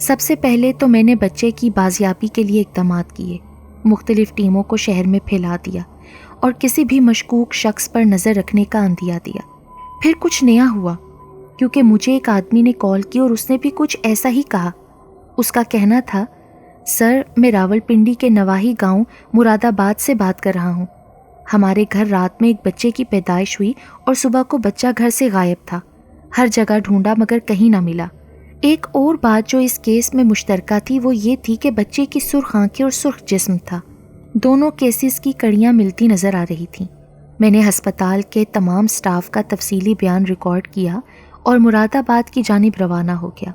سب سے پہلے تو میں نے بچے کی بازیابی کے لیے اقدامات کیے، مختلف ٹیموں کو شہر میں پھیلا دیا اور کسی بھی مشکوک شخص پر نظر رکھنے کا عندیہ دیا۔ پھر کچھ نیا ہوا، کیونکہ مجھے ایک آدمی نے کال کی اور اس نے بھی کچھ ایسا ہی کہا۔ اس کا کہنا تھا، سر میں راولپنڈی کے نواحی گاؤں مراد آباد سے بات کر رہا ہوں۔ ہمارے گھر رات میں ایک بچے کی پیدائش ہوئی اور صبح کو بچہ گھر سے غائب تھا۔ ہر جگہ ڈھونڈا مگر کہیں نہ ملا۔ ایک اور بات جو اس کیس میں مشترکہ تھی وہ یہ تھی کہ بچے کی سرخ آنکھیں اور سرخ جسم تھا۔ دونوں کیسز کی کڑیاں ملتی نظر آ رہی تھیں۔ میں نے ہسپتال کے تمام سٹاف کا تفصیلی بیان ریکارڈ کیا اور مراد آباد کی جانب روانہ ہو گیا۔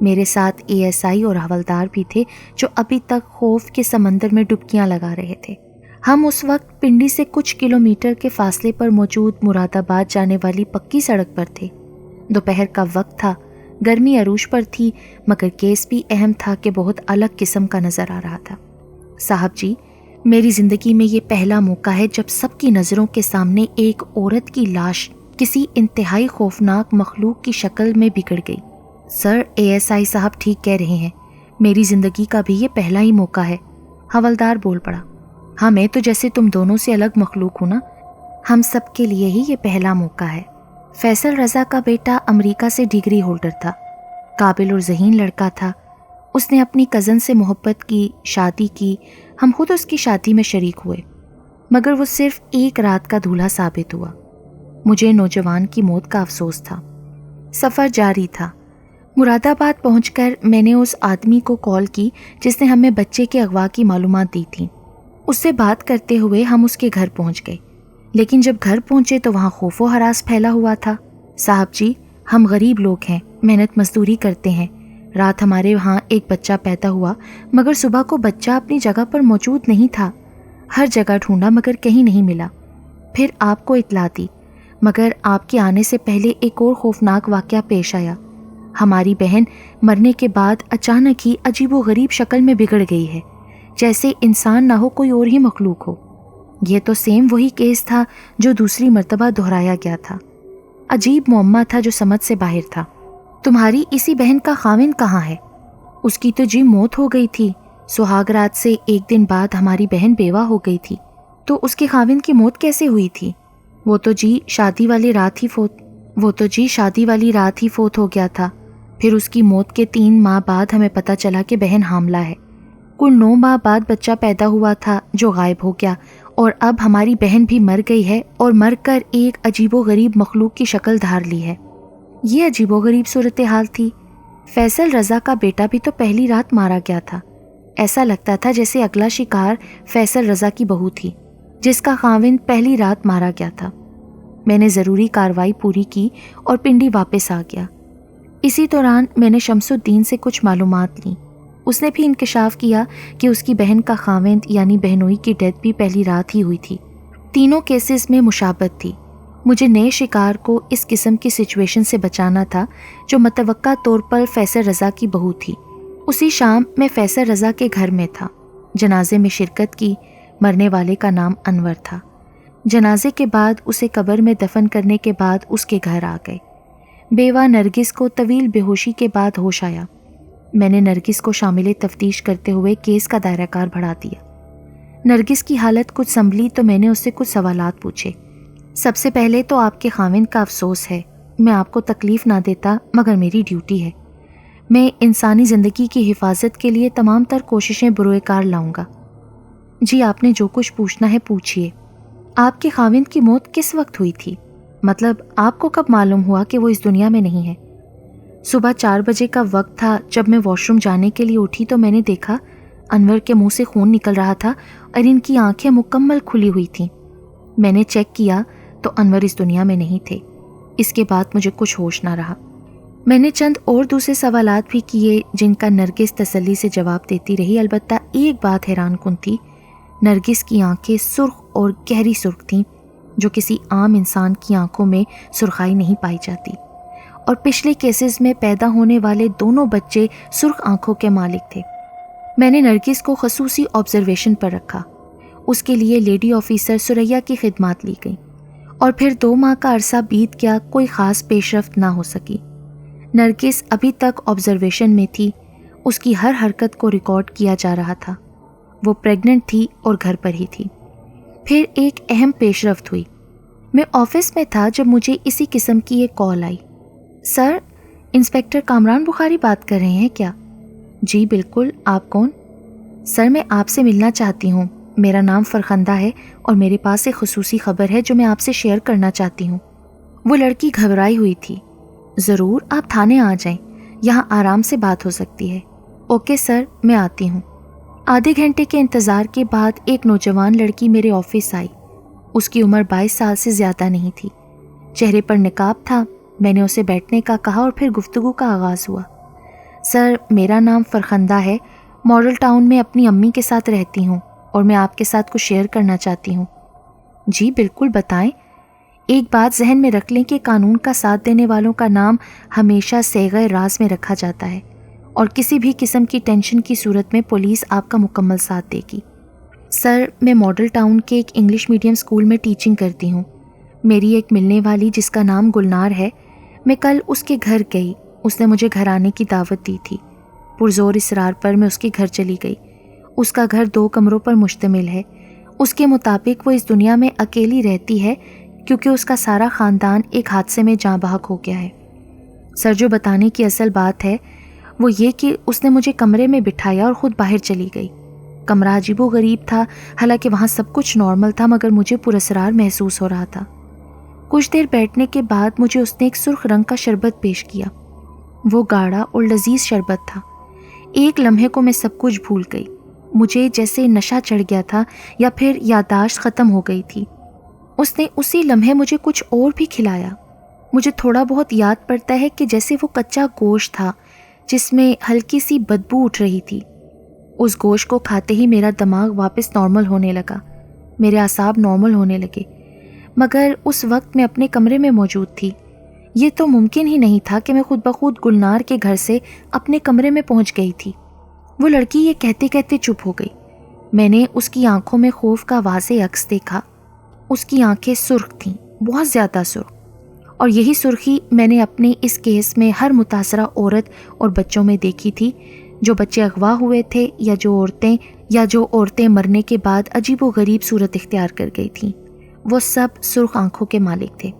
میرے ساتھ ASI اور حوالدار بھی تھے جو ابھی تک خوف کے سمندر میں ڈبکیاں لگا رہے تھے۔ ہم اس وقت پنڈی سے کچھ کلومیٹر کے فاصلے پر موجود مراد آباد جانے والی پکی سڑک پر تھے۔ دوپہر کا وقت تھا، گرمی عروج پر تھی، مگر کیس بھی اہم تھا کہ بہت الگ قسم کا نظر آ رہا تھا۔ صاحب جی، میری زندگی میں یہ پہلا موقع ہے جب سب کی نظروں کے سامنے ایک عورت کی لاش کسی انتہائی خوفناک مخلوق کی شکل میں بگڑ گئی۔ سر، ASI صاحب ٹھیک کہہ رہے ہیں، میری زندگی کا بھی یہ پہلا ہی موقع ہے، حوالدار بول پڑا۔ ہاں، میں تو جیسے تم دونوں سے الگ مخلوق ہوں نا، ہم سب کے لیے ہی یہ پہلا موقع ہے۔ فیصل رضا کا بیٹا امریکہ سے ڈگری ہولڈر تھا، قابل اور ذہین لڑکا تھا۔ اس نے اپنی کزن سے محبت کی، شادی کی، ہم خود اس کی شادی میں شریک ہوئے، مگر وہ صرف ایک رات کا دولہا ثابت ہوا۔ مجھے نوجوان کی موت کا افسوس تھا۔ سفر جاری تھا۔ مراد آباد پہنچ کر میں نے اس آدمی کو کال کی جس نے ہمیں بچے کے اغوا کی معلومات دی تھیں۔ اس سے بات کرتے ہوئے ہم اس کے گھر پہنچ گئے، لیکن جب گھر پہنچے تو وہاں خوف و ہراس پھیلا ہوا تھا۔ صاحب جی، ہم غریب لوگ ہیں، محنت مزدوری کرتے ہیں۔ رات ہمارے وہاں ایک بچہ پیدا ہوا، مگر صبح کو بچہ اپنی جگہ پر موجود نہیں تھا۔ ہر جگہ ڈھونڈا مگر کہیں نہیں ملا۔ پھر آپ کو اطلاع دی، مگر آپ کے آنے سے پہلے ایک اور خوفناک واقعہ پیش آیا۔ ہماری بہن مرنے کے بعد اچانک ہی عجیب و غریب شکل میں بگڑ گئی ہے، جیسے انسان نہ ہو، کوئی اور ہی مخلوق ہو۔ یہ تو سیم وہی کیس تھا جو دوسری مرتبہ دہرایا گیا تھا۔ عجیب معمہ تھا جو سمجھ سے باہر تھا۔ تمہاری اسی بہن کا خاوند کہاں ہے؟ اس کی تو جی موت ہو گئی تھی۔ سہاگ رات سے ایک دن بعد ہماری بہن بیوہ ہو گئی تھی، تو اس کے خاوند کی موت کیسے ہوئی تھی؟ وہ تو جی شادی والی رات ہی فوت ہو گیا تھا۔ پھر اس کی موت کے 3 ماہ بعد ہمیں پتہ چلا کہ بہن حاملہ ہے۔ کل 9 ماہ بعد بچہ پیدا ہوا تھا جو غائب ہو گیا، اور اب ہماری بہن بھی مر گئی ہے اور مر کر ایک عجیب و غریب مخلوق کی شکل دھار لی ہے۔ یہ عجیب و غریب صورتحال تھی۔ فیصل رضا کا بیٹا بھی تو پہلی رات مارا گیا تھا۔ ایسا لگتا تھا جیسے اگلا شکار فیصل رضا کی بہو تھی جس کا خاوند پہلی رات مارا گیا تھا۔ میں نے ضروری کارروائی پوری کی اور پنڈی واپس آ گیا۔ اسی دوران میں نے شمس الدین سے کچھ معلومات لیں۔ اس نے بھی انکشاف کیا کہ اس کی بہن کا خاوند یعنی بہنوئی کی ڈیتھ بھی پہلی رات ہی ہوئی تھی۔ تینوں کیسز میں مشابہت تھی۔ مجھے نئے شکار کو اس قسم کی سچویشن سے بچانا تھا جو متوقع طور پر فیصل رضا کی بہو تھی۔ اسی شام میں فیصل رضا کے گھر میں تھا، جنازے میں شرکت کی۔ مرنے والے کا نام انور تھا۔ جنازے کے بعد اسے قبر میں دفن کرنے کے بعد اس کے گھر آ گئے۔ بیوہ نرگس کو طویل بے ہوشی کے بعد ہوش آیا۔ میں نے نرگس کو شامل تفتیش کرتے ہوئے کیس کا دائرہ کار بڑھا دیا۔ نرگس کی حالت کچھ سنبھلی تو میں نے اس سے کچھ سوالات پوچھے۔ سب سے پہلے تو آپ کے خاوند کا افسوس ہے، میں آپ کو تکلیف نہ دیتا مگر میری ڈیوٹی ہے۔ میں انسانی زندگی کی حفاظت کے لیے تمام تر کوششیں بروئے کار لاؤں گا۔ جی، آپ نے جو کچھ پوچھنا ہے پوچھئے۔ آپ کے خاوند کی موت کس وقت ہوئی تھی؟ مطلب آپ کو کب معلوم ہوا کہ وہ اس دنیا میں نہیں ہے؟ صبح 4 بجے کا وقت تھا۔ جب میں واش روم جانے کے لیے اٹھی تو میں نے دیکھا انور کے منہ سے خون نکل رہا تھا اور ان کی آنکھیں مکمل کھلی ہوئی تھیں۔ میں نے چیک کیا تو انور اس دنیا میں نہیں تھے۔ اس کے بعد مجھے کچھ ہوش نہ رہا۔ میں نے چند اور دوسرے سوالات بھی کیے جن کا نرگس تسلی سے جواب دیتی رہی، البتہ ایک بات حیران کن تھی۔ نرگس کی آنکھیں سرخ اور گہری سرخ تھیں، جو کسی عام انسان کی آنکھوں میں سرخائی نہیں پائی جاتی، اور پچھلے کیسز میں پیدا ہونے والے دونوں بچے سرخ آنکھوں کے مالک تھے۔ میں نے نرگس کو خصوصی آبزرویشن پر رکھا۔ اس کے لیے لیڈی آفیسر سریا کی خدمات لی گئیں، اور پھر 2 ماہ کا عرصہ بیت گیا، کوئی خاص پیش رفت نہ ہو سکی۔ نرگس ابھی تک آبزرویشن میں تھی۔ اس کی ہر حرکت کو ریکارڈ کیا جا رہا تھا۔ وہ پریگننٹ تھی اور گھر پر ہی تھی۔ پھر ایک اہم پیش رفت ہوئی۔ میں آفس میں تھا جب مجھے اسی قسم کی ایک کال آئی۔ سر، انسپیکٹر کامران بخاری بات کر رہے ہیں کیا؟ جی بالکل، آپ کون؟ سر، میں آپ سے ملنا چاہتی ہوں۔ میرا نام فرخندہ ہے اور میرے پاس ایک خصوصی خبر ہے جو میں آپ سے شیئر کرنا چاہتی ہوں۔ وہ لڑکی گھبرائی ہوئی تھی۔ ضرور، آپ تھانے آ جائیں، یہاں آرام سے بات ہو سکتی ہے۔ اوکے سر، میں آتی ہوں۔ آدھے گھنٹے کے انتظار کے بعد ایک نوجوان لڑکی میرے آفس آئی۔ اس کی عمر 22 سال سے زیادہ نہیں تھی۔ چہرے پر نقاب تھا۔ میں نے اسے بیٹھنے کا کہا اور پھر گفتگو کا آغاز ہوا۔ سر، میرا نام فرخندہ ہے، ماڈل ٹاؤن میں اپنی امی کے ساتھ رہتی ہوں اور میں آپ کے ساتھ کچھ شیئر کرنا چاہتی ہوں۔ جی بالکل، بتائیں۔ ایک بات ذہن میں رکھ لیں کہ قانون کا ساتھ دینے والوں کا نام ہمیشہ صیغہ راز میں رکھا جاتا ہے اور کسی بھی قسم کی ٹینشن کی صورت میں پولیس آپ کا مکمل ساتھ دے گی۔ سر، میں ماڈل ٹاؤن کے ایک انگلش میڈیم اسکول میں ٹیچنگ کرتی ہوں۔ میری ایک ملنے والی جس کا نام گلنار ہے، میں کل اس کے گھر گئی۔ اس نے مجھے گھر آنے کی دعوت دی تھی۔ پرزور اصرار پر میں اس کے گھر چلی گئی۔ اس کا گھر 2 کمروں پر مشتمل ہے۔ اس کے مطابق وہ اس دنیا میں اکیلی رہتی ہے کیونکہ اس کا سارا خاندان ایک حادثے میں جاں بحق ہو گیا ہے۔ سر، جو بتانے کی اصل بات ہے وہ یہ کہ اس نے مجھے کمرے میں بٹھایا اور خود باہر چلی گئی۔ کمرہ عجیب و غریب تھا، حالانکہ وہاں سب کچھ نارمل تھا، مگر مجھے پراسرار محسوس ہو رہا تھا۔ کچھ دیر بیٹھنے کے بعد مجھے اس نے ایک سرخ رنگ کا شربت پیش کیا۔ وہ گاڑھا اور لذیذ شربت تھا۔ ایک لمحے کو میں سب کچھ بھول گئی۔ مجھے جیسے نشہ چڑھ گیا تھا یا پھر یادداشت ختم ہو گئی تھی۔ اس نے اسی لمحے مجھے کچھ اور بھی کھلایا۔ مجھے تھوڑا بہت یاد پڑتا ہے کہ جیسے وہ کچا گوشت تھا جس میں ہلکی سی بدبو اٹھ رہی تھی۔ اس گوشت کو کھاتے ہی میرا دماغ واپس نارمل ہونے لگا، میرے اعصاب نارمل ہونے لگے، مگر اس وقت میں اپنے کمرے میں موجود تھی۔ یہ تو ممکن ہی نہیں تھا کہ میں خود بخود گلنار کے گھر سے اپنے کمرے میں پہنچ گئی تھی۔ وہ لڑکی یہ کہتے کہتے چپ ہو گئی۔ میں نے اس کی آنکھوں میں خوف کا واضح عکس دیکھا۔ اس کی آنکھیں سرخ تھیں، بہت زیادہ سرخ، اور یہی سرخی میں نے اپنے اس کیس میں ہر متاثرہ عورت اور بچوں میں دیکھی تھی جو بچے اغوا ہوئے تھے یا جو عورتیں مرنے کے بعد عجیب و غریب صورت اختیار کر گئی تھیں۔ وہ سب سرخ آنکھوں کے مالک تھے۔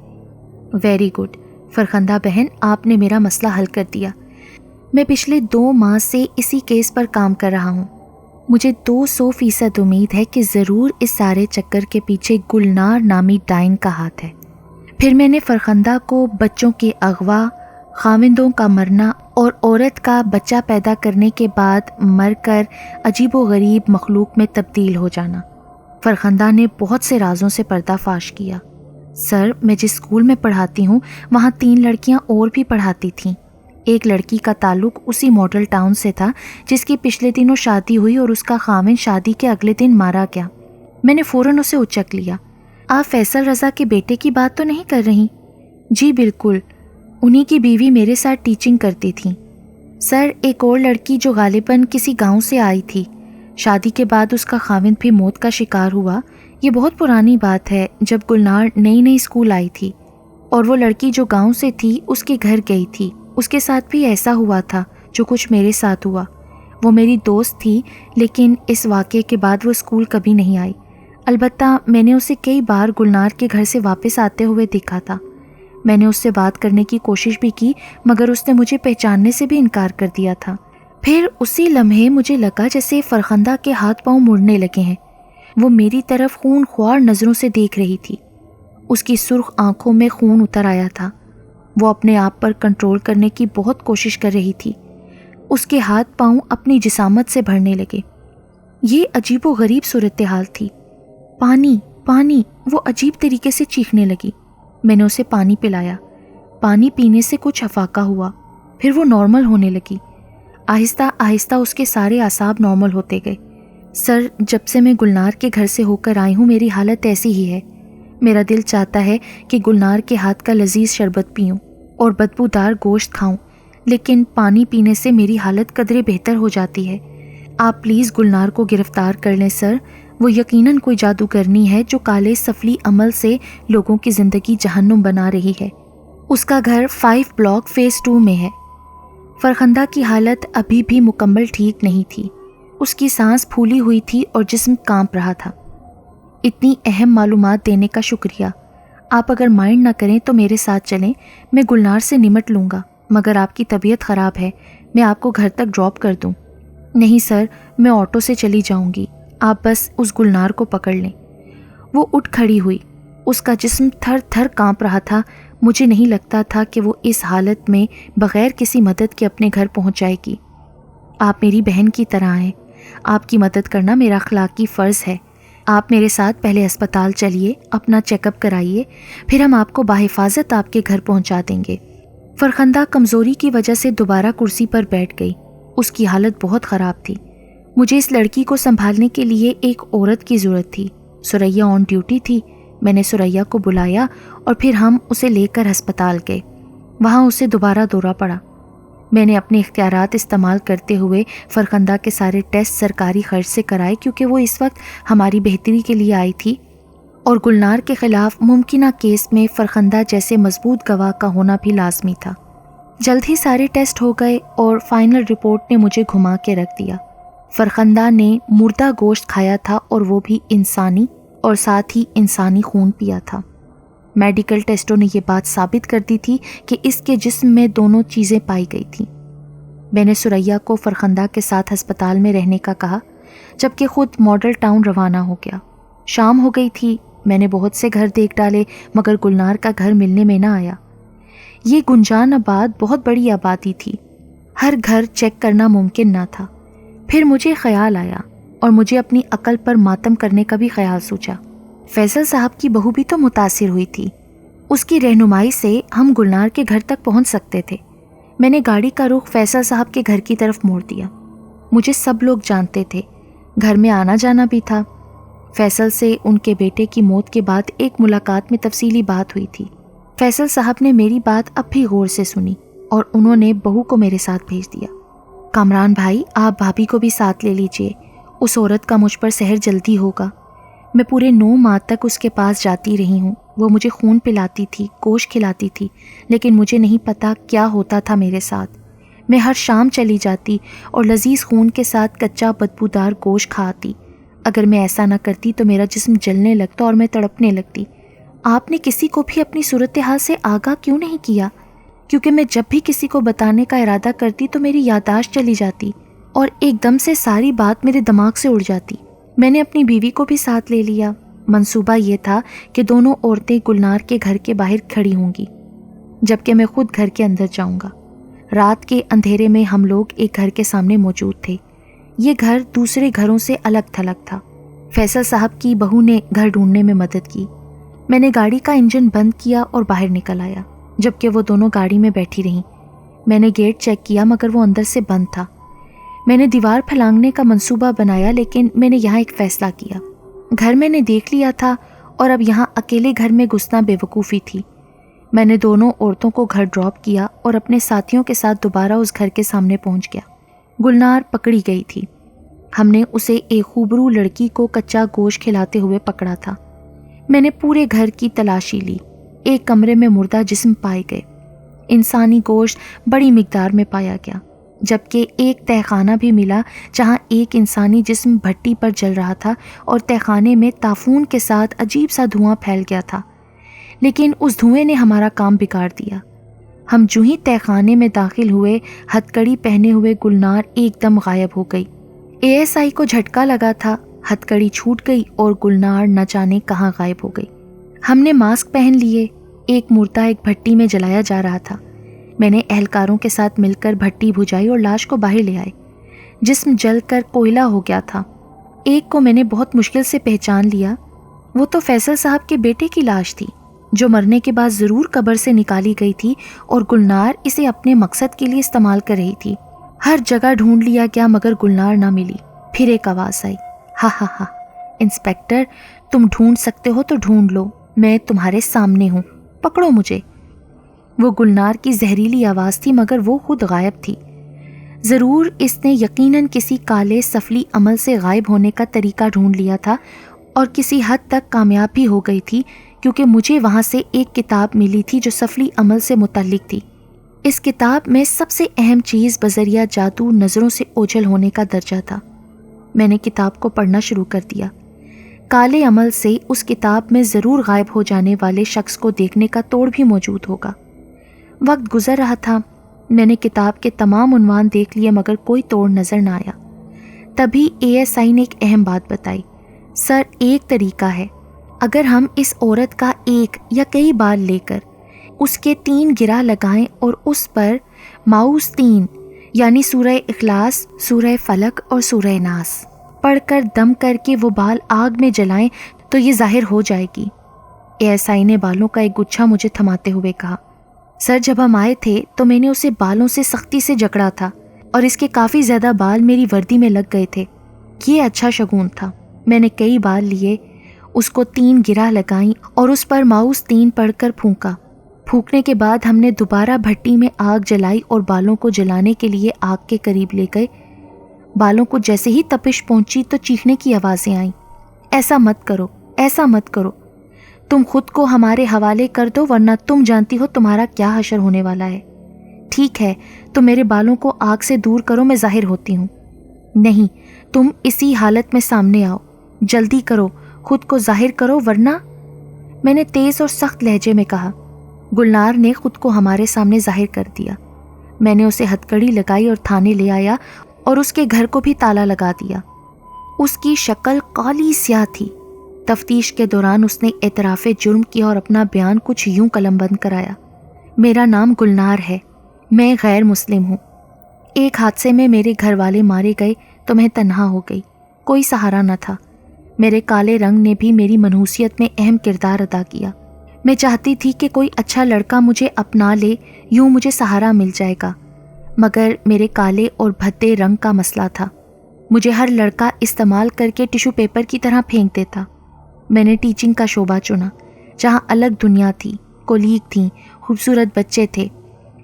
ویری گڈ فرخندہ بہن، آپ نے میرا مسئلہ حل کر دیا۔ میں پچھلے 2 ماہ سے اسی کیس پر کام کر رہا ہوں۔ مجھے 200% امید ہے کہ ضرور اس سارے چکر کے پیچھے گلنار نامی ڈائن کا ہاتھ ہے۔ پھر میں نے فرخندہ کو بچوں کے اغوا، خاوندوں کا مرنا اور عورت کا بچہ پیدا کرنے کے بعد مر کر عجیب و غریب مخلوق میں تبدیل ہو جانا۔ فرخندہ نے بہت سے رازوں سے پردہ فاش کیا۔ سر، میں جس اسکول میں پڑھاتی ہوں وہاں 3 لڑکیاں اور بھی پڑھاتی تھیں۔ ایک لڑکی کا تعلق اسی ماڈل ٹاؤن سے تھا جس کی پچھلے دنوں شادی ہوئی اور اس کا خاوند شادی کے اگلے دن مارا گیا۔ میں نے فوراً اسے اچک لیا۔ آپ فیصل رضا کے بیٹے کی بات تو نہیں کر رہی؟ جی بالکل، انہی کی بیوی میرے ساتھ ٹیچنگ کرتی تھی۔ سر، ایک اور لڑکی جو غالباً کسی گاؤں سے آئی تھی، شادی کے بعد اس کا خاوند بھی موت کا شکار ہوا۔ یہ بہت پرانی بات ہے، جب گلنار نئی اسکول آئی تھی اور وہ لڑکی جو گاؤں سے تھی اس کے گھر گئی تھی۔ اس کے ساتھ بھی ایسا ہوا تھا جو کچھ میرے ساتھ ہوا۔ وہ میری دوست تھی، لیکن اس واقعے کے بعد وہ اسکول کبھی نہیں آئی۔ البتہ میں نے اسے کئی بار گلنار کے گھر سے واپس آتے ہوئے دیکھا تھا۔ میں نے اس سے بات کرنے کی کوشش بھی کی، مگر اس نے مجھے پہچاننے سے بھی انکار کر دیا تھا۔ پھر اسی لمحے مجھے لگا جیسے فرخندہ کے ہاتھ پاؤں مڑنے لگے ہیں۔ وہ میری طرف خون خوار نظروں سے دیکھ رہی تھی۔ اس کی سرخ آنکھوں میں خون اتر آیا تھا۔ وہ اپنے آپ پر کنٹرول کرنے کی بہت کوشش کر رہی تھی۔ اس کے ہاتھ پاؤں اپنی جسامت سے بھرنے لگے۔ یہ عجیب و غریب صورتحال تھی۔ پانی پانی، وہ عجیب طریقے سے چیخنے لگی۔ میں نے اسے پانی پلایا۔ پانی پینے سے کچھ افاقہ ہوا، پھر وہ نارمل ہونے لگی۔ آہستہ آہستہ اس کے سارے اعصاب نارمل ہوتے گئے۔ سر، جب سے میں گلنار کے گھر سے ہو کر آئی ہوں میری حالت ایسی ہی ہے۔ میرا دل چاہتا ہے کہ گلنار کے ہاتھ کا لذیذ شربت پیوں اور بدبودار گوشت کھاؤں، لیکن پانی پینے سے میری حالت قدرے بہتر ہو جاتی ہے۔ آپ پلیز گلنار کو گرفتار کر لیں سر۔ وہ یقیناً کوئی جادوگرنی ہے جو کالے سفلی عمل سے لوگوں کی زندگی جہنم بنا رہی ہے۔ اس کا گھر 5 بلاک فیز 2 میں ہے۔ فرخندہ کی حالت ابھی بھی مکمل ٹھیک نہیں تھی، اس کی سانس پھولی ہوئی تھی اور جسم کانپ رہا تھا۔ اتنی اہم معلومات دینے کا شکریہ۔ آپ اگر مائنڈ نہ کریں تو میرے ساتھ چلیں، میں گلنار سے نمٹ لوں گا، مگر آپ کی طبیعت خراب ہے، میں آپ کو گھر تک ڈراپ کر دوں۔ نہیں سر، میں آٹو سے چلی جاؤں گی، آپ بس اس گلنار کو پکڑ لیں۔ وہ اٹھ کھڑی ہوئی، اس کا جسم تھر تھر کانپ رہا تھا۔ مجھے نہیں لگتا تھا کہ وہ اس حالت میں بغیر کسی مدد کے اپنے گھر پہنچ جائے گی۔ آپ میری بہن کی طرح ہیں، آپ کی مدد کرنا میرا اخلاقی فرض ہے۔ آپ میرے ساتھ پہلے ہسپتال چلیے، اپنا چیک اپ کرائیے، پھر ہم آپ کو بحفاظت آپ کے گھر پہنچا دیں گے۔ فرخندہ کمزوری کی وجہ سے دوبارہ کرسی پر بیٹھ گئی۔ اس کی حالت بہت خراب تھی۔ مجھے اس لڑکی کو سنبھالنے کے لیے ایک عورت کی ضرورت تھی۔ سریا آن ڈیوٹی تھی۔ میں نے سریا کو بلایا اور پھر ہم اسے لے کر ہسپتال گئے۔ وہاں اسے دوبارہ دورہ پڑا۔ میں نے اپنے اختیارات استعمال کرتے ہوئے فرخندہ کے سارے ٹیسٹ سرکاری خرچ سے کرائے، کیونکہ وہ اس وقت ہماری بہتری کے لیے آئی تھی اور گلنار کے خلاف ممکنہ کیس میں فرخندہ جیسے مضبوط گواہ کا ہونا بھی لازمی تھا۔ جلد ہی سارے ٹیسٹ ہو گئے اور فائنل رپورٹ نے مجھے گھما کے رکھ دیا۔ فرخندہ نے مردہ گوشت کھایا تھا اور وہ بھی انسانی، اور ساتھ ہی انسانی خون پیا تھا۔ میڈیکل ٹیسٹوں نے یہ بات ثابت کر دی تھی کہ اس کے جسم میں دونوں چیزیں پائی گئی تھیں۔ میں نے سریا کو فرخندہ کے ساتھ ہسپتال میں رہنے کا کہا، جبکہ خود ماڈل ٹاؤن روانہ ہو گیا۔ شام ہو گئی تھی۔ میں نے بہت سے گھر دیکھ ڈالے، مگر گلنار کا گھر ملنے میں نہ آیا۔ یہ گنجان آباد بہت بڑی آبادی تھی، ہر گھر چیک کرنا ممکن نہ تھا۔ پھر مجھے خیال آیا اور مجھے اپنی عقل پر ماتم کرنے کا بھی خیال سوچا۔ فیصل صاحب کی بہو بھی تو متاثر ہوئی تھی، اس کی رہنمائی سے ہم گلنار کے گھر تک پہنچ سکتے تھے۔ میں نے گاڑی کا رخ فیصل صاحب کے گھر کی طرف موڑ دیا۔ مجھے سب لوگ جانتے تھے، گھر میں آنا جانا بھی تھا۔ فیصل سے ان کے بیٹے کی موت کے بعد ایک ملاقات میں تفصیلی بات ہوئی تھی۔ فیصل صاحب نے میری بات اب بھی غور سے سنی اور انہوں نے بہو کو میرے ساتھ بھیج دیا۔ کامران بھائی، آپ بھابھی کو بھی ساتھ لے لیجئے، اس عورت کا مجھ پر سحر جلدی ہوگا۔ میں پورے 9 ماہ تک اس کے پاس جاتی رہی ہوں، وہ مجھے خون پلاتی تھی، گوشت کھلاتی تھی، لیکن مجھے نہیں پتا کیا ہوتا تھا میرے ساتھ۔ میں ہر شام چلی جاتی اور لذیذ خون کے ساتھ کچا بدبودار گوشت کھاتی۔ اگر میں ایسا نہ کرتی تو میرا جسم جلنے لگتا اور میں تڑپنے لگتی۔ آپ نے کسی کو بھی اپنی صورتحال سے آگاہ کیوں نہیں کیا؟ کیونکہ میں جب بھی کسی کو بتانے کا ارادہ کرتی تو میری یادداشت چلی جاتی اور ایک دم سے ساری بات میرے دماغ سے اڑ جاتی۔ میں نے اپنی بیوی کو بھی ساتھ لے لیا۔ منصوبہ یہ تھا کہ دونوں عورتیں گلنار کے گھر کے باہر کھڑی ہوں گی، جبکہ میں خود گھر کے اندر جاؤں گا۔ رات کے اندھیرے میں ہم لوگ ایک گھر کے سامنے موجود تھے۔ یہ گھر دوسرے گھروں سے الگ تھلگ تھا۔ فیصل صاحب کی بہو نے گھر ڈھونڈنے میں مدد کی۔ میں نے گاڑی کا انجن بند کیا اور باہر نکل آیا، جبکہ وہ دونوں گاڑی میں بیٹھی رہیں۔ میں نے گیٹ چیک کیا مگر وہ اندر سے بند تھا۔ میں نے دیوار پھلانگنے کا منصوبہ بنایا، لیکن میں نے یہاں ایک فیصلہ کیا۔ گھر میں نے دیکھ لیا تھا اور اب یہاں اکیلے گھر میں گھسنا بے وقوفی تھی۔ میں نے دونوں عورتوں کو گھر ڈراپ کیا اور اپنے ساتھیوں کے ساتھ دوبارہ اس گھر کے سامنے پہنچ گیا۔ گلنار پکڑی گئی تھی۔ ہم نے اسے ایک خوبرو لڑکی کو کچا گوشت کھلاتے ہوئے پکڑا تھا۔ میں نے پورے گھر کی تلاشی لی۔ ایک کمرے میں مردہ جسم پائے گئے۔ انسانی گوشت بڑی مقدار میں پایا گیا، جبکہ ایک تہخانہ بھی ملا جہاں ایک انسانی جسم بھٹی پر جل رہا تھا اور تہخانے میں تافون کے ساتھ عجیب سا دھواں پھیل گیا تھا، لیکن اس دھوئیں نے ہمارا کام بگاڑ دیا۔ ہم جو ہی تہخانے میں داخل ہوئے، ہتکڑی پہنے ہوئے گلنار ایک دم غائب ہو گئی۔ ASI کو جھٹکا لگا تھا، ہتکڑی چھوٹ گئی اور گلنار نہ جانے کہاں غائب ہو گئی۔ ہم نے ماسک پہن لیے۔ ایک مردہ ایک بھٹی میں جلایا جا رہا تھا۔ میں نے اہلکاروں کے ساتھ مل کر بھٹی بجھائی اور لاش کو باہر لے آئے۔ جسم جل کر کوئلہ ہو گیا تھا۔ ایک کو میں نے بہت مشکل سے پہچان لیا۔ وہ تو فیصل صاحب کے بیٹے کی لاش تھی، جو مرنے کے بعد ضرور قبر سے نکالی گئی تھی اور گلنار اسے اپنے مقصد کے لیے استعمال کر رہی تھی۔ ہر جگہ ڈھونڈ لیا گیا مگر گلنار نہ ملی۔ پھر ایک آواز آئی، ہا ہا ہا، انسپیکٹر تم ڈھونڈ سکتے ہو تو ڈھونڈ لو، میں تمہارے سامنے ہوں، پکڑو مجھے۔ وہ گلنار کی زہریلی آواز تھی مگر وہ خود غائب تھی۔ ضرور اس نے یقیناً کسی کالے سفلی عمل سے غائب ہونے کا طریقہ ڈھونڈ لیا تھا اور کسی حد تک کامیاب بھی ہو گئی تھی، کیونکہ مجھے وہاں سے ایک کتاب ملی تھی جو سفلی عمل سے متعلق تھی۔ اس کتاب میں سب سے اہم چیز بذریعہ جادو نظروں سے اوجھل ہونے کا درجہ تھا۔ میں نے کتاب کو پڑھنا شروع کر دیا۔ کالے عمل سے اس کتاب میں ضرور غائب ہو جانے والے شخص کو دیکھنے کا توڑ بھی موجود ہوگا۔ وقت گزر رہا تھا، میں نے کتاب کے تمام عنوان دیکھ لیے مگر کوئی توڑ نظر نہ آیا۔ تبھی ASI نے ایک اہم بات بتائی۔ سر، ایک طریقہ ہے، اگر ہم اس عورت کا ایک یا کئی بال لے کر اس کے 3 گرہ لگائیں اور اس پر ماؤس 3 یعنی سورہ اخلاص، سورہ فلق اور سورہ ناس پڑھ کر دم کر کے وہ بال آگ میں جلائیں تو یہ ظاہر ہو جائے گی۔ ASI نے بالوں کا ایک گچھا مجھے تھماتے ہوئے کہا۔ سر، جب ہم آئے تھے تو میں نے اسے بالوں سے سختی سے جکڑا تھا اور اس کے کافی زیادہ بال میری وردی میں لگ گئے تھے۔ یہ اچھا شگون تھا۔ میں نے کئی بال لیے، اس کو 3 گرہ لگائیں اور اس پر ماؤس 3 پڑھ کر پھونکا۔ پھونکنے کے بعد ہم نے دوبارہ بھٹی میں آگ جلائی اور بالوں کو جلانے کے لیے آگ کے قریب لے گئے۔ بالوں کو جیسے ہی تپش پہنچی تو چیخنے کی آوازیں آئیں۔ ایسا مت کرو، ایسا مت کرو، تم خود کو ہمارے حوالے کر دو ورنہ تم جانتی ہو تمہارا کیا حشر ہونے والا ہے۔ ٹھیک ہے تو میرے بالوں کو آگ سے دور کرو، میں ظاہر ہوتی ہوں۔ نہیں، تم اسی حالت میں سامنے آؤ، جلدی کرو، خود کو ظاہر کرو ورنہ، میں نے تیز اور سخت لہجے میں کہا۔ گلنار نے خود کو ہمارے سامنے ظاہر کر دیا۔ میں نے اسے ہتھکڑی لگائی اور تھانے لے آیا اور اس کے گھر کو بھی تالا لگا دیا۔ اس کی شکل کالی سیاہ تھی۔ تفتیش کے دوران اس نے اعتراف جرم کیا اور اپنا بیان کچھ یوں قلم بند کرایا۔ میرا نام گلنار ہے، میں غیر مسلم ہوں۔ ایک حادثے میں میرے گھر والے مارے گئے تو میں تنہا ہو گئی، کوئی سہارا نہ تھا۔ میرے کالے رنگ نے بھی میری منحوسیت میں اہم کردار ادا کیا۔ میں چاہتی تھی کہ کوئی اچھا لڑکا مجھے اپنا لے، یوں مجھے سہارا مل جائے گا، مگر میرے کالے اور بھدے رنگ کا مسئلہ تھا۔ مجھے ہر لڑکا استعمال کر کے ٹیشو پیپر کی طرح پھینک دیتا۔ میں نے ٹیچنگ کا شعبہ چنا، جہاں الگ دنیا تھی، کولیگ تھیں، خوبصورت بچے تھے۔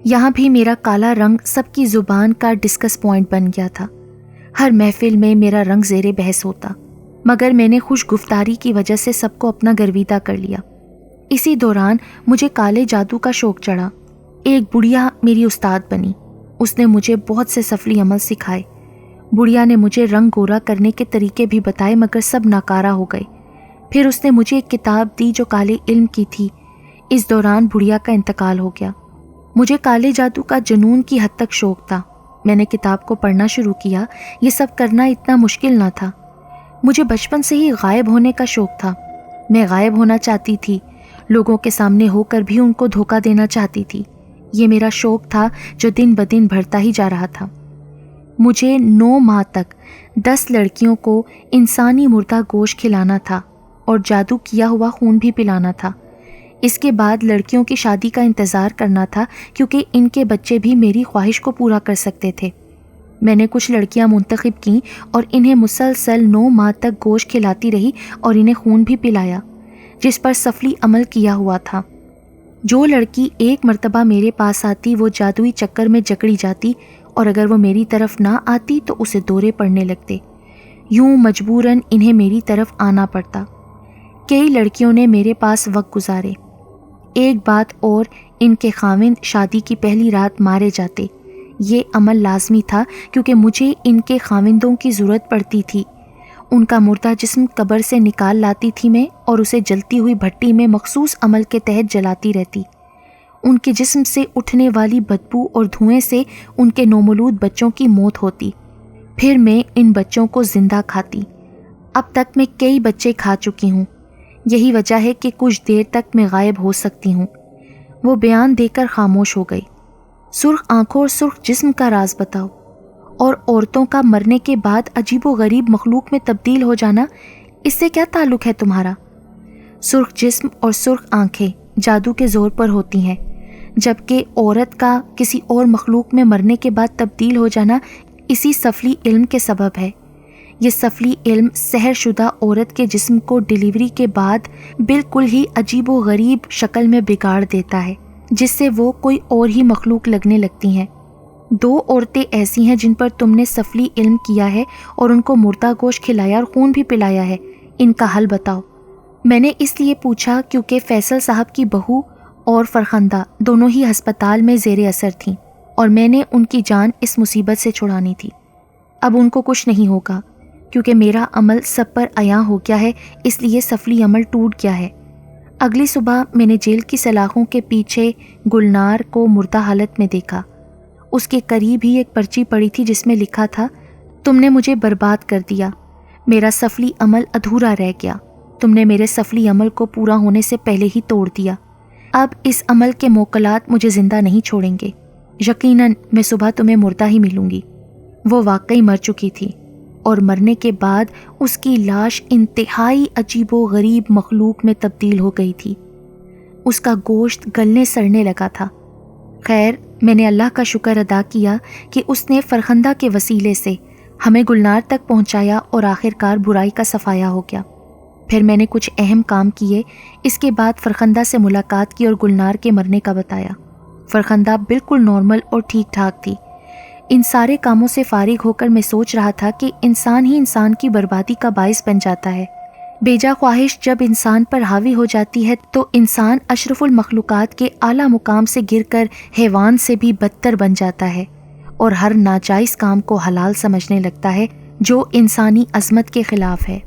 یہاں بھی میرا کالا رنگ سب کی زبان کا ڈسکس پوائنٹ بن گیا تھا۔ ہر محفل میں میرا رنگ زیر بحث ہوتا، مگر میں نے خوش گفتاری کی وجہ سے سب کو اپنا گرویدہ کر لیا۔ اسی دوران مجھے کالے جادو کا شوق چڑھا۔ ایک بڑھیا میری استاد بنی۔ اس نے مجھے بہت سے سفلی عمل سکھائے۔ بڑھیا نے مجھے رنگ گورا کرنے کے طریقے بھی بتائے مگر سب ناکارہ ہو گئے۔ پھر اس نے مجھے ایک کتاب دی جو کالے علم کی تھی۔ اس دوران بڑھیا کا انتقال ہو گیا۔ مجھے کالے جادو کا جنون کی حد تک شوق تھا۔ میں نے کتاب کو پڑھنا شروع کیا۔ یہ سب کرنا اتنا مشکل نہ تھا۔ مجھے بچپن سے ہی غائب ہونے کا شوق تھا۔ میں غائب ہونا چاہتی تھی، لوگوں کے سامنے ہو کر بھی ان کو دھوکہ دینا چاہتی تھی۔ یہ میرا شوق تھا جو دن بدن بڑھتا ہی جا رہا تھا۔ مجھے 9 ماہ تک 10 لڑکیوں کو انسانی مردہ گوشت کھلانا تھا اور جادو کیا ہوا خون بھی پلانا تھا۔ اس کے بعد لڑکیوں کی شادی کا انتظار کرنا تھا کیونکہ ان کے بچے بھی میری خواہش کو پورا کر سکتے تھے۔ میں نے کچھ لڑکیاں منتخب کیں اور انہیں مسلسل 9 ماہ تک گوشت کھلاتی رہی اور انہیں خون بھی پلایا، جس پر سفلی عمل کیا ہوا تھا۔ جو لڑکی ایک مرتبہ میرے پاس آتی وہ جادوئی چکر میں جکڑی جاتی اور اگر وہ میری طرف نہ آتی تو اسے دورے پڑنے لگتے۔ یوں مجبوراً انہیں میری طرف آنا پڑتا۔ کئی لڑکیوں نے میرے پاس وقت گزارے۔ ایک بات اور، ان کے خاوند شادی کی پہلی رات مارے جاتے۔ یہ عمل لازمی تھا کیونکہ مجھے ان کے خاوندوں کی ضرورت پڑتی تھی۔ ان کا مردہ جسم قبر سے نکال لاتی تھی میں اور اسے جلتی ہوئی بھٹی میں مخصوص عمل کے تحت جلاتی رہتی۔ ان کے جسم سے اٹھنے والی بدبو اور دھوئیں سے ان کے نومولود بچوں کی موت ہوتی۔ پھر میں ان بچوں کو زندہ کھاتی۔ اب تک میں کئی بچے کھا چکی ہوں۔ یہی وجہ ہے کہ کچھ دیر تک میں غائب ہو سکتی ہوں۔ وہ بیان دے کر خاموش ہو گئی۔ سرخ آنکھوں اور سرخ جسم کا راز بتاؤ، اور عورتوں کا مرنے کے بعد عجیب و غریب مخلوق میں تبدیل ہو جانا، اس سے کیا تعلق ہے تمہارا؟ سرخ جسم اور سرخ آنکھیں جادو کے زور پر ہوتی ہیں، جبکہ عورت کا کسی اور مخلوق میں مرنے کے بعد تبدیل ہو جانا اسی سفلی علم کے سبب ہے۔ یہ سفلی علم سحر شدہ عورت کے جسم کو ڈیلیوری کے بعد بالکل ہی عجیب و غریب شکل میں بگاڑ دیتا ہے، جس سے وہ کوئی اور ہی مخلوق لگنے لگتی ہیں۔ 2 عورتیں ایسی ہیں جن پر تم نے سفلی علم کیا ہے اور ان کو مردہ گوشت کھلایا اور خون بھی پلایا ہے۔ ان کا حل بتاؤ۔ میں نے اس لیے پوچھا کیونکہ فیصل صاحب کی بہو اور فرخندہ دونوں ہی ہسپتال میں زیر اثر تھیں اور میں نے ان کی جان اس مصیبت سے چھڑانی تھی۔ اب ان کو کچھ نہیں ہوگا کیونکہ میرا عمل سب پر عیاں ہو گیا ہے، اس لیے سفلی عمل ٹوٹ گیا ہے۔ اگلی صبح میں نے جیل کی سلاخوں کے پیچھے گلنار کو مردہ حالت میں دیکھا۔ اس کے قریب ہی ایک پرچی پڑی تھی جس میں لکھا تھا، تم نے مجھے برباد کر دیا، میرا سفلی عمل ادھورا رہ گیا، تم نے میرے سفلی عمل کو پورا ہونے سے پہلے ہی توڑ دیا، اب اس عمل کے موکلات مجھے زندہ نہیں چھوڑیں گے، یقیناً میں صبح تمہیں مردہ ہی ملوں گی۔ وہ واقعی مر چکی تھی اور مرنے کے بعد اس کی لاش انتہائی عجیب و غریب مخلوق میں تبدیل ہو گئی تھی۔ اس کا گوشت گلنے سڑنے لگا تھا۔ خیر، میں نے اللہ کا شکر ادا کیا کہ اس نے فرخندہ کے وسیلے سے ہمیں گلنار تک پہنچایا اور آخرکار برائی کا صفایا ہو گیا۔ پھر میں نے کچھ اہم کام کیے۔ اس کے بعد فرخندہ سے ملاقات کی اور گلنار کے مرنے کا بتایا۔ فرخندہ بالکل نارمل اور ٹھیک ٹھاک تھی۔ ان سارے کاموں سے فارغ ہو کر میں سوچ رہا تھا کہ انسان ہی انسان کی بربادی کا باعث بن جاتا ہے۔ بیجا خواہش جب انسان پر حاوی ہو جاتی ہے تو انسان اشرف المخلوقات کے اعلیٰ مقام سے گر کر حیوان سے بھی بدتر بن جاتا ہے اور ہر ناجائز کام کو حلال سمجھنے لگتا ہے جو انسانی عظمت کے خلاف ہے۔